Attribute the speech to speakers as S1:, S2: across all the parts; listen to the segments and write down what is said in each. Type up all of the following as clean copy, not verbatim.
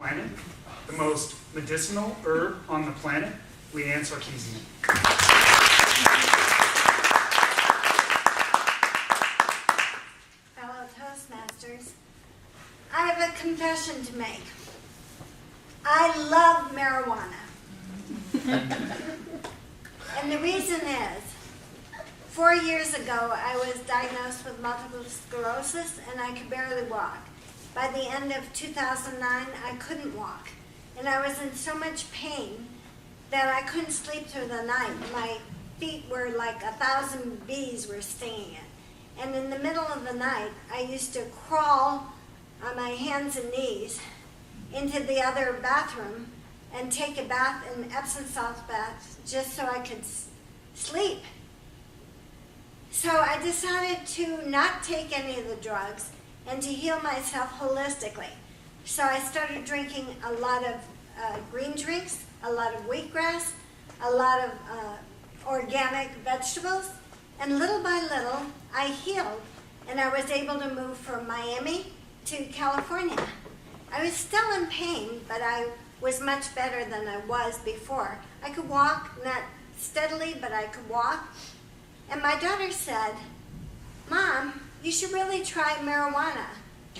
S1: planet, the most medicinal herb on the planet, Leanne.
S2: Fellow Toastmasters, I have a confession to make. I love marijuana. And the reason is, 4 years ago I was diagnosed with multiple sclerosis and I could barely walk. By the end of 2009, I couldn't walk. And I was in so much pain that I couldn't sleep through the night. My feet were like 1,000 bees were stinging it. And in the middle of the night, I used to crawl on my hands and knees into the other bathroom and take a bath, an Epsom salt bath, just so I could sleep. So I decided to not take any of the drugs and to heal myself holistically. So I started drinking a lot of green drinks, a lot of wheatgrass, a lot of organic vegetables, and little by little I healed, and I was able to move from Miami to California. I was still in pain, but I was much better than I was before. I could walk, not steadily, but I could walk. And my daughter said, "Mom, you should really try marijuana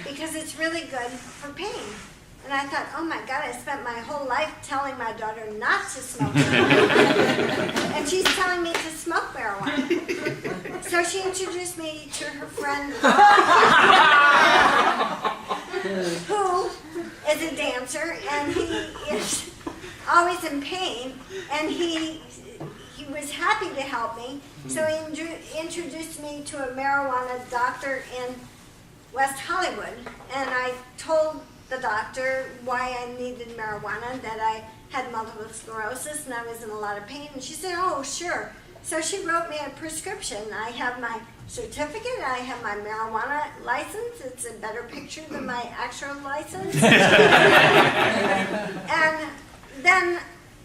S2: because it's really good for pain." And I thought, oh my God, I spent my whole life telling my daughter not to smoke marijuana. And she's telling me to smoke marijuana. So she introduced me to her friend, who is a dancer, and he is always in pain, and he was happy to help me. So he introduced me to a marijuana doctor in West Hollywood, and I told the doctor why I needed marijuana, that I had multiple sclerosis and I was in a lot of pain, and she said, "Oh, sure." So she wrote me a prescription. I have my certificate, I have my marijuana license. It's a better picture than my actual license. And then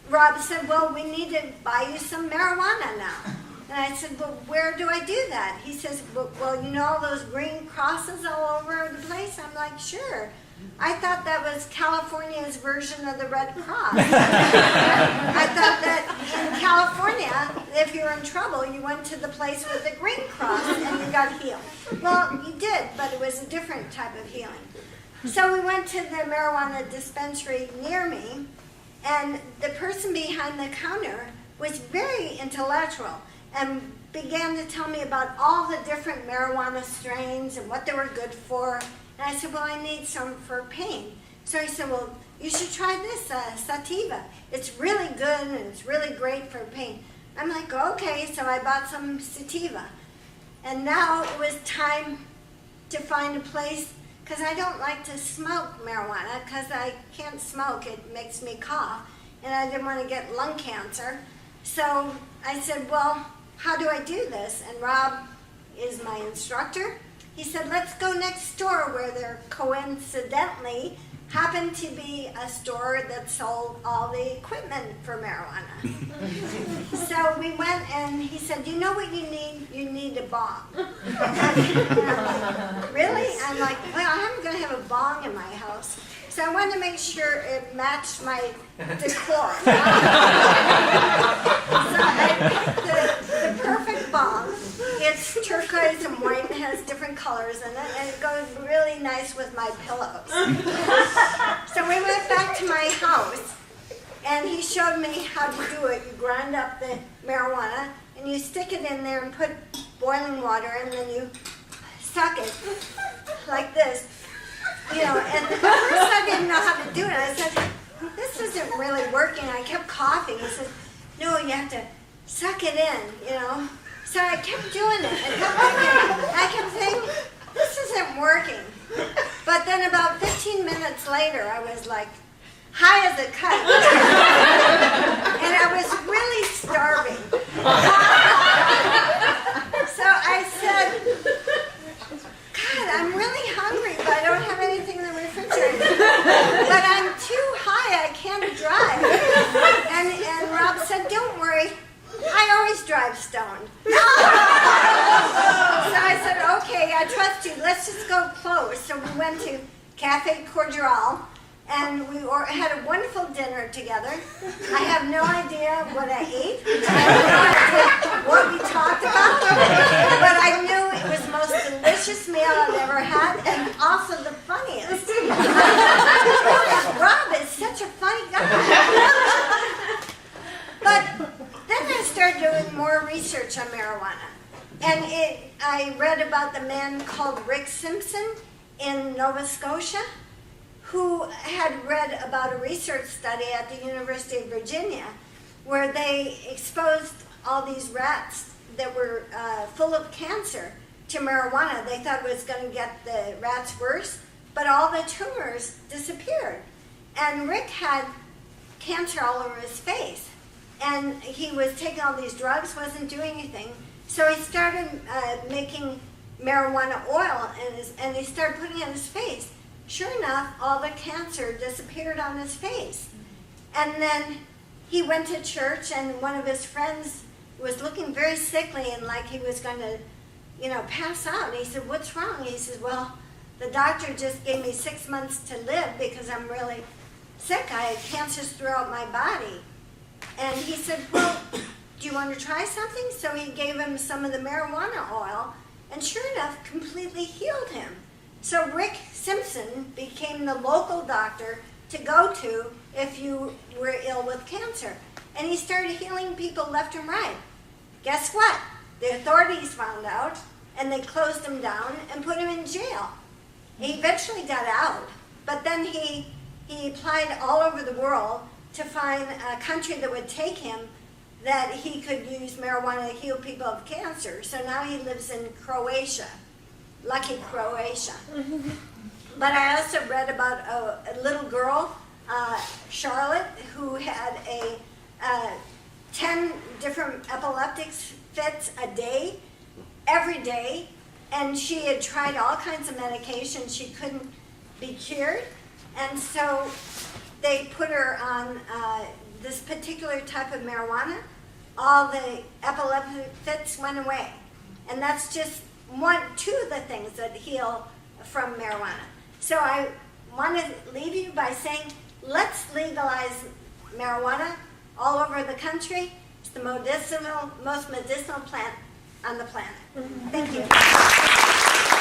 S2: Rob said, "Well, we need to buy you some marijuana now." And I said, "Well, where do I do that?" He says, "Well, you know all those green crosses all over the place?" I'm like, "Sure." I thought that was California's version of the Red Cross. I thought that in California, if you were in trouble, you went to the place with the green cross and you got healed. Well, you did, but it was a different type of healing. So we went to the marijuana dispensary near me, and the person behind the counter was very intellectual and began to tell me about all the different marijuana strains and what they were good for. And I said, "Well, I need some for pain." So he said, "Well, you should try this sativa. It's really good and it's really great for pain." I'm like, "Okay." So I bought some sativa. And now it was time to find a place, because I don't like to smoke marijuana because I can't smoke. It makes me cough. And I didn't want to get lung cancer. So I said, "Well, how do I do this?" And Rob is my instructor. He said, "Let's go next door," where there coincidentally happened to be a store that sold all the equipment for marijuana. So we went, and he said, "You know what you need? You need a bong." And I'm like, "Really?" I'm like, "Well, I'm going to have a bong in my house." So I wanted to make sure it matched my decor. So I picked the perfect bong. It's turquoise and white and has different colors in it, and it goes really nice with my pillows. So we went back to my house, and he showed me how to do it. You grind up the marijuana, and you stick it in there and put boiling water, and then you suck it like this. You know, and at first I didn't know how to do it. I said, "This isn't really working." I kept coughing. He said, "No, you have to suck it in, you know." So I kept doing it. I kept saying, "This isn't working." But then about 15 minutes later, I was like, high as a kite. And I was really starving. So I said, "God, I'm really hungry, but I don't have anything in the refrigerator. But I'm too high, I can't drive." And Rob said, "Don't worry, I always drive stoned." So I said, "Okay, I trust you. Let's just go close." So we went to Cafe Cordial, and we had a wonderful dinner together. I have no idea what I ate. I have no idea what we talked about, but I knew it was the most delicious meal I've ever had, and also the funniest. Rob is such a funny guy. But then I started doing more research on marijuana, and I read about the man called Rick Simpson in Nova Scotia, who had read about a research study at the University of Virginia where they exposed all these rats that were full of cancer to marijuana. They thought it was going to get the rats worse, but all the tumors disappeared. And Rick had cancer all over his face, and he was taking all these drugs, wasn't doing anything. So he started making marijuana oil, and he started putting it on his face. Sure enough, all the cancer disappeared on his face. And then he went to church, and one of his friends was looking very sickly and like he was going to, pass out. And he said, "What's wrong?" He said, "Well, the doctor just gave me 6 months to live because I'm really sick. I had cancers throughout my body." And he said, "Well, do you want to try something?" So he gave him some of the marijuana oil, and sure enough, completely healed him. So Rick Simpson became the local doctor to go to if you were ill with cancer. And he started healing people left and right. Guess what? The authorities found out, and they closed him down and put him in jail. He eventually got out, but then he applied all over the world to find a country that would take him, that he could use marijuana to heal people of cancer. So now he lives in Croatia. Lucky Croatia. But I also read about a little girl, Charlotte, who had 10 different epileptic fits a day, every day, and she had tried all kinds of medications. She couldn't be cured, and so they put her on this particular type of marijuana. All the epileptic fits went away, and that's just two of the things that heal from marijuana. So I want to leave you by saying, let's legalize marijuana all over the country. It's the most medicinal plant on the planet. Thank you.